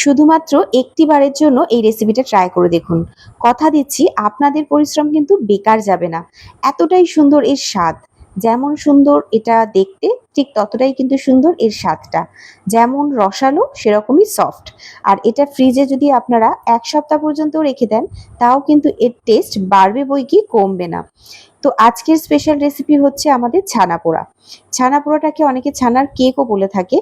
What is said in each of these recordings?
শুধুমাত্র একটি বারের জন্য এই রেসিপিটা ট্রাই করে দেখুন। কথা দিচ্ছি আপনাদের পরিশ্রম কিন্তু বেকার যাবে না। এতটাই সুন্দর এর স্বাদ। যেমন সুন্দর এটা দেখতে, ঠিক ততটাই কিন্তু সুন্দর এর স্বাদটা। যেমন রসালো সেরকমই সফট। আর এটা ফ্রিজে যদি আপনারা ১ সপ্তাহ পর্যন্ত রেখে দেন, তাও কিন্তু এর টেস্ট বাড়বে বৈকি কমবে না। তো আজকের স্পেশাল রেসিপি হচ্ছে আমাদের ছানা পোড়া। ছানা পোড়াটাকে অনেকে ছানার কেকও বলে থাকে।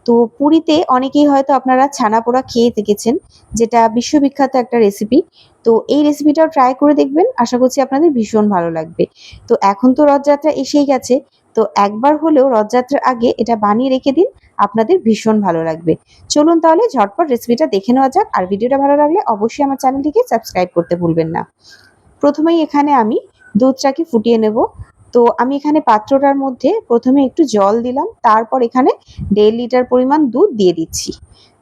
তো পুরীতে অনেকেই হয়তো আপনারা ছানা পোড়া খেয়ে দেখেছেন, যেটা বিশ্ববিখ্যাত একটা রেসিপি। তো এই রেসিপিটাও ট্রাই করে দেখবেন, আশা করছি আপনাদের ভীষণ ভালো লাগবে। তো এখন তো রথযাত্রা এসেই গেছে, তো একবার হলেও রথযাত্রার আগে এটা বানিয়ে রেখে দিন, আপনাদের ভীষণ ভালো লাগবে। চলুন তাহলে ঝটপট রেসিপিটা দেখে নেওয়া যাক, আর ভিডিওটা ভালো লাগলে অবশ্যই আমার চ্যানেলটিকে সাবস্ক্রাইব করতে ভুলবেন না। প্রথমেই এখানে আমি দুধটাকে ফুটিয়ে নেব। তো আমি এখানে পাত্রটার মধ্যে প্রথমে একটু জল দিলাম, তারপর এখানে 1.5 লিটার পরিমাণ দুধ দিয়ে দিচ্ছি।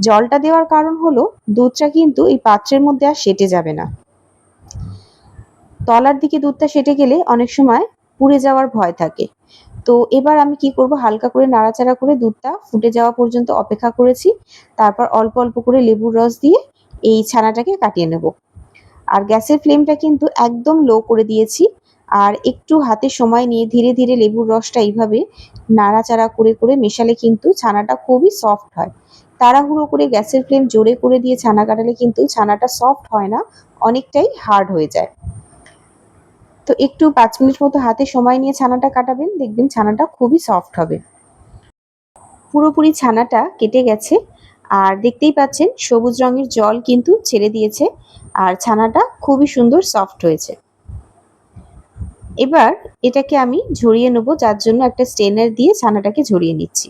জলটা দেওয়ার কারণ হলো দুধটা কিন্তু এই পাত্রের মধ্যে আর সেটে যাবে না। তলার দিকে দুধটা সেটে গেলে অনেক সময় পুড়ে যাওয়ার ভয় থাকে। তো এবার আমি কি করব, হালকা করে নাড়াচাড়া করে দুধটা ফুটে যাওয়া পর্যন্ত অপেক্ষা করেছি। তারপর অল্প অল্প করে লেবুর রস দিয়ে এই ছানাটাকে কাটিয়ে নেব। আর গ্যাসের ফ্লেমটা কিন্তু একদম লো করে দিয়েছি। আর একটু হাতে সময় নিয়ে ধীরে ধীরে লেবুর রসটা এইভাবে নাড়াচাড়া করে করে মেশালে কিন্তু ছানাটা খুবই সফট হয়। তাড়াহুড়ো করে গ্যাসের ফ্লেম জোরে করে দিয়ে ছানা কাটালে কিন্তু ছানাটা সফট হয় না, অনেকটাই হার্ড হয়ে যায়। তো একটু 5 মিনিট মতো হাতে সময় নিয়ে ছানাটা কাটাবেন, দেখবেন ছানাটা খুবই সফট হবে। পুরোপুরি ছানাটা কেটে গেছে, আর দেখতেই পাচ্ছেন সবুজ রঙের জল কিন্তু ছেড়ে দিয়েছে, আর ছানাটা খুবই সুন্দর সফট হয়েছে। এবার এটাকে আমি ঝরিয়ে নেব, যার জন্য একটা স্ট্রেনার দিয়ে ছানাটাকে ঝরিয়ে নিচ্ছি।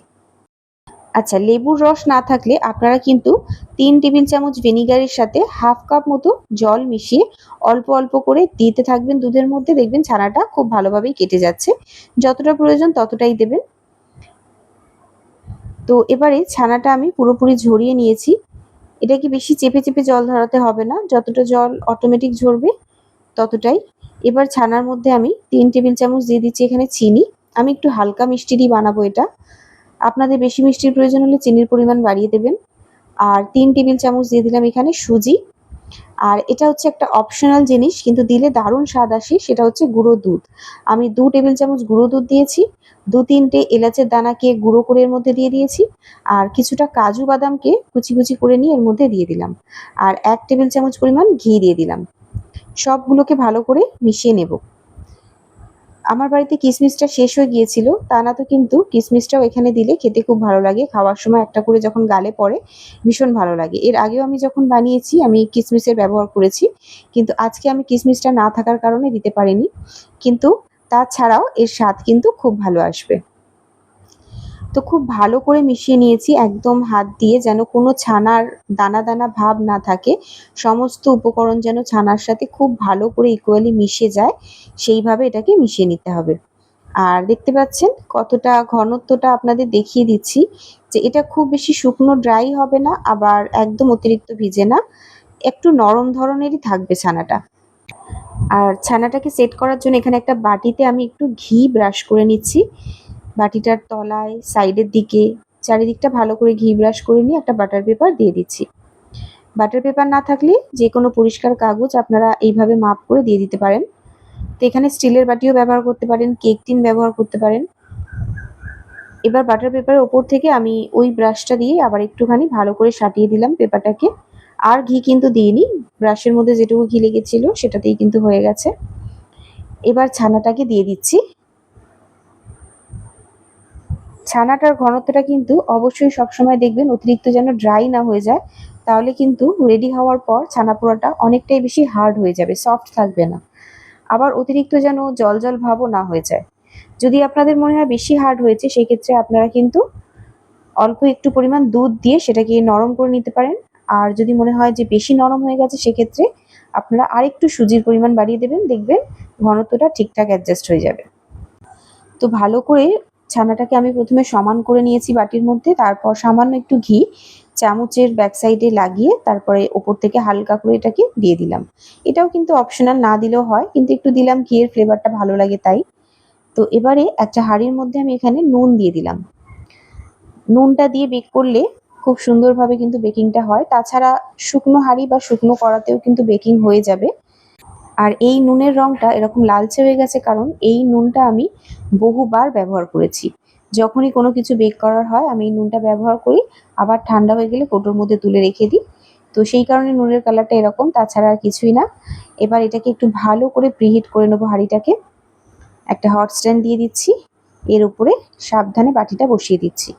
আচ্ছা, লেবুর রস না থাকলে আপনারা কিন্তু 3 টেবিল চামচ ভিনিগারের সাথে হাফ কাপ মতো জল মিশিয়ে অল্প অল্প করে দিতে থাকবেন দুধের মধ্যে, দেখবেন ছানাটা খুব ভালোভাবেই কেটে যাচ্ছে। যতটা প্রয়োজন ততটাই দেবেন। তো এবারে ছানাটা আমি পুরোপুরি ঝরিয়ে নিয়েছি। এটাকে বেশি চেপে চেপে জল ধরাতে হবে না, যতটা জল অটোমেটিক ঝরবে ততটাই। এবার ছানার মধ্যে আমি 3 টেবিল চামচ দিয়ে দিচ্ছি এখানে চিনি। আমি একটু হালকা মিষ্টি দিয়ে বানাবো এটা। আপনাদের বেশি মিষ্টির প্রয়োজন হলে চিনির পরিমাণ বাড়িয়ে দেবেন। আর 3 টেবিল চামচ দিয়ে দিলাম এখানে সুজি। আর এটা হচ্ছে একটা অপশনাল জিনিস, কিন্তু দিলে দারুণ স্বাদ আসে, সেটা হচ্ছে গুঁড়ো দুধ। আমি 2 টেবিল চামচ গুঁড়ো দুধ দিয়েছি। 2-3টে এলাচের দানাকে গুঁড়ো করে এর মধ্যে দিয়ে দিয়েছি। আর কিছুটা কাজু বাদামকে কুচি কুচি করে নিয়ে এর মধ্যে দিয়ে দিলাম। আর 1 টেবিল চামচ পরিমাণ ঘি দিয়ে দিলাম। সবগুলোকে ভালো করে মিশিয়ে নেব। আমার বাড়িতে কিশমিশটা শেষ হয়ে গিয়েছিল, তা না তো কিন্তু কিশমিশটাও এখানে দিলে খেতে খুব ভালো লাগে। খাওয়ার সময় একটা করে যখন গালে পড়ে ভীষণ ভালো লাগে। এর আগেও আমি যখন বানিয়েছি আমি কিশমিশের ব্যবহার করেছি, কিন্তু আজকে আমি কিশমিশটা না থাকার কারণে দিতে পারিনি। কিন্তু তাছাড়াও এর স্বাদ কিন্তু খুব ভালো আসবে। তো খুব ভালো করে মিশিয়ে নিয়েছি একদম হাত দিয়ে, যেন কোনো ছানার দানা দানা ভাব না থাকে। সমস্ত উপকরণ যেন ছানার সাথে খুব ভালো করে ইকুয়ালি মিশে যায়, সেইভাবে এটাকে মিশিয়ে নিতে হবে। আর দেখতে পাচ্ছেন কতটা ঘনত্বটা আপনাদের দেখিয়ে দিচ্ছি, যে এটা খুব বেশি শুকনো ড্রাই হবে না, আবার একদম অতিরিক্ত ভিজে না, একটু নরম ধরনেরই থাকবে ছানাটা। আর ছানাটাকে সেট করার জন্য এখানে একটা বাটিতে আমি একটু ঘি ব্রাশ করে নিচ্ছি। বাটিটার তলায়, সাইডের দিকে, চারিদিকটা ভালো করে ঘি ব্রাশ করে নিয়ে একটা বাটার পেপার দিয়ে দিচ্ছি। বাটার পেপার না থাকলে যে কোনো পরিষ্কার কাগজ আপনারা এইভাবে মাপ করে দিয়ে দিতে পারেন। তো এখানে স্টিলের বাটিও ব্যবহার করতে পারেন, কেক টিন ব্যবহার করতে পারেন। এবার বাটার পেপারের ওপর থেকে আমি ওই ব্রাশটা দিয়ে আবার একটুখানি ভালো করে সাটিয়ে দিলাম পেপারটাকে। আর ঘি কিন্তু দিইনি, ব্রাশের মধ্যে যেটুকু ঘি লেগেছিল সেটাতেই কিন্তু হয়ে গেছে। এবার ছানাটাকে দিয়ে দিচ্ছি। ছানাটার ঘনত্বটা কিন্তু অবশ্যই সবসময় দেখবেন অতিরিক্ত যেন ড্রাই না হয়ে যায়, তাহলে কিন্তু রেডি হওয়ার পর ছানা পোড়াটা অনেকটাই বেশি হার্ড হয়ে যাবে, সফট থাকবে না। আবার অতিরিক্ত যেন জল জল ভাবও না হয়ে যায়। যদি আপনাদের মনে হয় বেশি হার্ড হয়েছে, সেক্ষেত্রে আপনারা কিন্তু অল্প একটু পরিমাণ দুধ দিয়ে সেটাকে নরম করে নিতে পারেন। আর যদি মনে হয় যে বেশি নরম হয়ে গেছে, সেক্ষেত্রে আপনারা আরেকটু সুজির পরিমাণ বাড়িয়ে দেবেন, দেখবেন ঘনত্বটা ঠিকঠাক অ্যাডজাস্ট হয়ে যাবে। তো ভালো করে ছানাটাকে আমি প্রথমে সমান করে নিয়েছি বাটির মধ্যে, তারপর সামান্য একটু ঘি চামচের ব্যাক সাইডে লাগিয়ে তারপরে ওপর থেকে হালকা করে এটাকে দিয়ে দিলাম। এটাও কিন্তু অপশনাল, না দিলেও হয়, কিন্তু একটু দিলাম, ঘিয়ের ফ্লেভারটা ভালো লাগে তাই। তো এবারে একটা হাঁড়ির মধ্যে আমি এখানে নুন দিয়ে দিলাম। নুনটা দিয়ে বেক করলে খুব সুন্দরভাবে কিন্তু বেকিংটা হয়। তাছাড়া শুকনো হাঁড়ি বা শুকনো কড়াতেও কিন্তু বেকিং হয়ে যাবে। আর এই নুনের রংটা এরকম লালচে হয়ে গেছে কারণ এই নুনটা আমি বহুবার ব্যবহার করেছি। যখনই কোনো কিছু বেক করার হয় আমি এই নুনটা ব্যবহার করি, আবার ঠান্ডা হয়ে গেলে কৌটোর মধ্যে তুলে রেখে দিই। তো সেই কারণে নুনের কালারটা এরকম, তাছাড়া আর কিছুই না। এবার এটাকে একটু ভালো করে প্রিহিট করে নেবো হাঁড়িটাকে। একটা হট স্ট্যান্ড দিয়ে দিচ্ছি, এর উপরে সাবধানে বাটিটা বসিয়ে দিচ্ছি।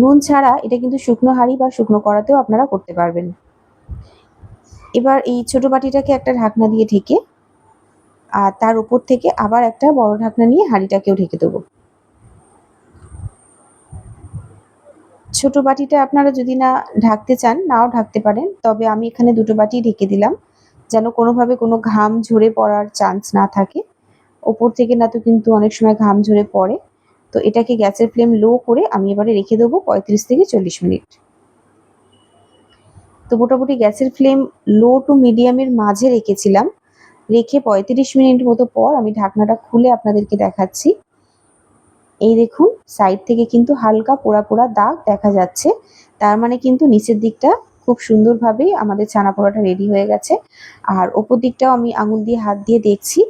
নুন ছাড়া এটা কিন্তু শুকনো হাঁড়ি বা শুকনো কড়াতেও আপনারা করতে পারবেন। এবার এই ছোট বাটিটাকে একটা ঢাকনা দিয়ে ঢেকে আর তার উপর থেকে আবার একটা বড় ঢাকনা নিয়ে হাঁড়িটাকেও ঢেকে দেবো। ছোট বাটিটা আপনারা যদি না ঢাকতে চান নাও ঢাকতে পারেন, তবে আমি এখানে দুটো বাটি ঢেকে দিলাম যেন কোনোভাবে কোনো ঘাম ঝরে পড়ার চান্স না থাকে। ওপর থেকে না তো কিন্তু অনেক সময় ঘাম ঝরে পড়ে। তো এটাকে গ্যাসের ফ্লেম লো করে আমি এবারে রেখে দেবো 35 থেকে 40 মিনিট। তো মোটামুটি গ্যাসের ফ্লেম লো টু মিডিয়ামের মাঝে রেখেছিলাম। রেখে 35 মিনিট মতো পর আমি ঢাকনাটা খুলে আপনাদেরকে দেখাচ্ছি। এই দেখুন সাইড থেকে কিন্তু হালকা পোড়া পোড়া দাগ দেখা যাচ্ছে, তার মানে কিন্তু নিচের দিকটা খুব সুন্দরভাবেই আমাদের ছানা পোড়াটা রেডি হয়ে গেছে। আর ওপর দিকটাও আমি আঙুল দিয়ে হাত দিয়ে দেখছি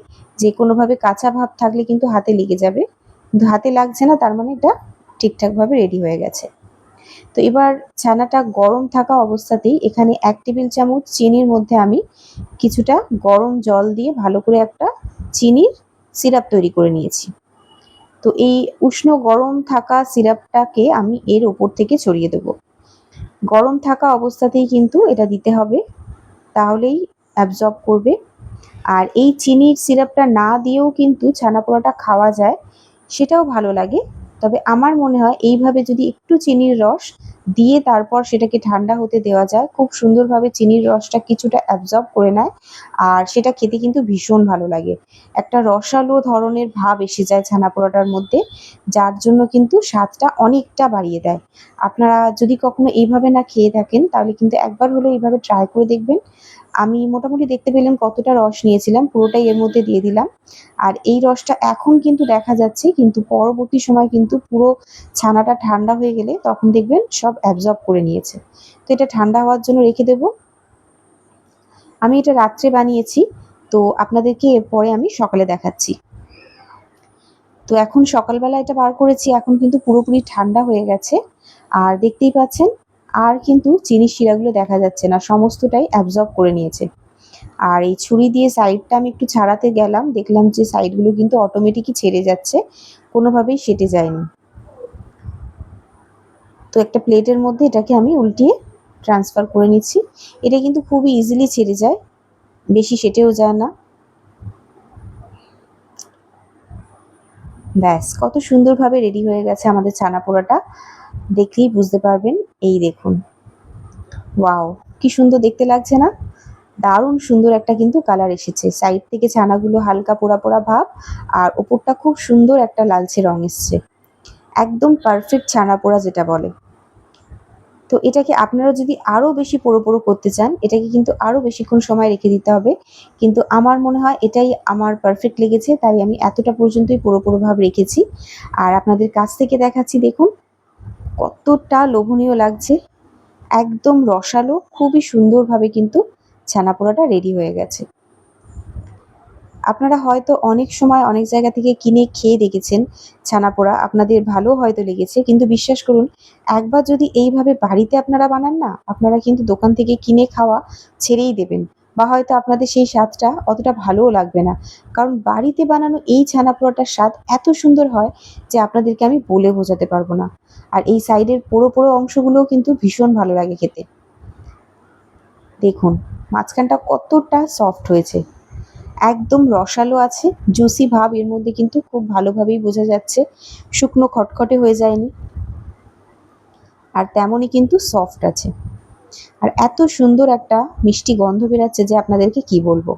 যে কোনোভাবে কাঁচা ভাব থাকলে কিন্তু হাতে লেগে যাবে, কিন্তু হাতে লাগছে না, তার মানে এটা ঠিকঠাকভাবে রেডি হয়ে গেছে। তো এবার ছানাটা গরম থাকা অবস্থাতেই এখানে 1 টেবিল চামচ চিনির মধ্যে আমি কিছুটা গরম জল দিয়ে ভালো করে একটা চিনির সিরাপ তৈরি করে নিয়েছি। তো এই উষ্ণ গরম থাকা সিরাপটাকে আমি এর ওপর থেকে ছড়িয়ে দেবো। গরম থাকা অবস্থাতেই কিন্তু এটা দিতে হবে, তাহলেই অ্যাবজর্ব করবে। আর এই চিনির সিরাপটা না দিয়েও কিন্তু ছানা পোড়াটা খাওয়া যায়, সেটাও ভালো লাগে। তবে আমার মনে হয় এইভাবে যদি একটু চিনির রস দিয়ে তারপর সেটাকে ঠান্ডা হতে দেওয়া যায়, খুব সুন্দরভাবে চিনির রসটা কিছুটা অ্যাবজর্ব করে নেয় আর সেটা খেতে কিন্তু ভীষণ ভালো লাগে। একটা রসালো ধরনের ভাব এসে যায় ছানা পোড়াটার মধ্যে, যার জন্য কিন্তু স্বাদটা অনেকটা বাড়িয়ে দেয়। আপনারা যদি কখনো এইভাবে না খেয়ে থাকেন তাহলে কিন্তু একবার হলেও এইভাবে ট্রাই করে দেখবেন। আমি মোটামুটি দেখতে পেলেন কতটা রস নিয়েছিলাম, পুরোটাই এর মধ্যে দিয়ে দিলাম। আর এই রসটা এখন কিন্তু দেখা যাচ্ছে, কিন্তু পরবর্তী সময় কিন্তু পুরো ছানাটা ঠান্ডা হয়ে গেলে তখন দেখবেন সব অ্যাবজর্ব করে নিয়েছে। তো এটা ঠান্ডা হওয়ার জন্য রেখে দেব। আমি এটা রাত্রে বানিয়েছি, তো আপনাদেরকে এরপরে আমি সকালে দেখাচ্ছি। তো এখন সকালবেলা এটা বার করেছি, এখন কিন্তু পুরোপুরি ঠান্ডা হয়ে গেছে। আর দেখতেই পাচ্ছেন আর কিন্তু চিনির শিরাগুলো দেখা যাচ্ছে না, সমস্তটাই অ্যাবজর্ব করে নিয়েছে। আর এই ছুরি দিয়ে সাইডটা আমি একটু ছাড়াতে গেলাম, দেখলাম যে সাইডগুলো কিন্তু অটোমেটিকই ছেড়ে যাচ্ছে, কোনোভাবেই সেঁটে যায়নি। তো একটা প্লেটের মধ্যে এটাকে আমি উল্টিয়ে ট্রান্সফার করে নিচ্ছি। এটা কিন্তু খুবই ইজিলি ছেড়ে যায়, বেশি সেঁটেও যায় না। ব্যাস কত সুন্দরভাবে রেডি হয়ে গেছে আমাদের ছানা পোড়াটা, দেখলেই বুঝতে পারবেন। এই দেখুন, ওয়াও কি সুন্দর দেখতে লাগছে না? দারুণ সুন্দর একটা কিন্তু কালার এসেছে, সাইড থেকে ছানাগুলো হালকা পোড়া পোড়া ভাব আর ওপরটা খুব সুন্দর একটা লালচে রং এসছে, একদম পারফেক্ট ছানা পোড়া যেটা বলে। তো এটাকে আপনারা যদি আরও বেশি পোড়ো পোড়ো করতে চান, এটাকে কিন্তু আরও বেশিক্ষণ সময় রেখে দিতে হবে, কিন্তু আমার মনে হয় এটাই আমার পারফেক্ট লেগেছে, তাই আমি এতটা পর্যন্তই পোড়ো পোড়ো ভাব রেখেছি। আর আপনাদের কাছ থেকে দেখাচ্ছি, দেখুন কতটা লোভনীয় লাগছে, একদম রসালো, খুবই সুন্দরভাবে কিন্তু ছানা পোড়াটা রেডি হয়ে গেছে। আপনারা হয়তো অনেক সময় অনেক জায়গা থেকে কিনে খেয়ে দেখেছেন ছানা পোড়া, আপনাদের ভালো হয়তো লেগেছে, কিন্তু বিশ্বাস করুন একবার যদি এইভাবে বাড়িতে আপনারা বানান না, আপনারা কিন্তু দোকান থেকে কিনে খাওয়া ছেড়েই দেবেন, বা হয়তো আপনাদের সেই স্বাদটা অতটা ভালোও লাগবে না। কারণ বাড়িতে বানানো এই ছানা পোড়াটার স্বাদ এত সুন্দর হয় যে আপনাদেরকে আমি বলে বোঝাতে পারবো না। আর এই সাইডের পোড়ো পোড়ো অংশগুলোও কিন্তু ভীষণ ভালো লাগে খেতে। দেখুন মাঝখানটা কতটা সফট হয়েছে, একদম রসালো আছে, জুসি ভাব এর মধ্যে কিন্তু খুব ভালোভাবেই বোঝা যাচ্ছে, শুকনো খটখটে হয়ে যায়নি, আর তেমনই কিন্তু সফট আছে। আর এত সুন্দর একটা মিষ্টি গন্ধ বেরাচ্ছে যে আপনাদেরকে কি বলবো।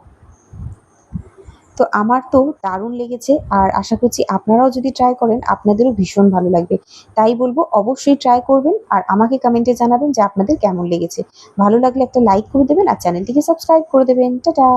তো আমার তো দারুণ লেগেছে, আর আশা করছি আপনারাও যদি ট্রাই করেন আপনাদেরও ভীষণ ভালো লাগবে। তাই বলবো অবশ্যই ট্রাই করবেন আর আমাকে কমেন্টে জানাবেন যে আপনাদের কেমন লেগেছে। ভালো লাগলে একটা লাইক করে দেবেন আর চ্যানেলটিকে সাবস্ক্রাইব করে দেবেন। টাটা।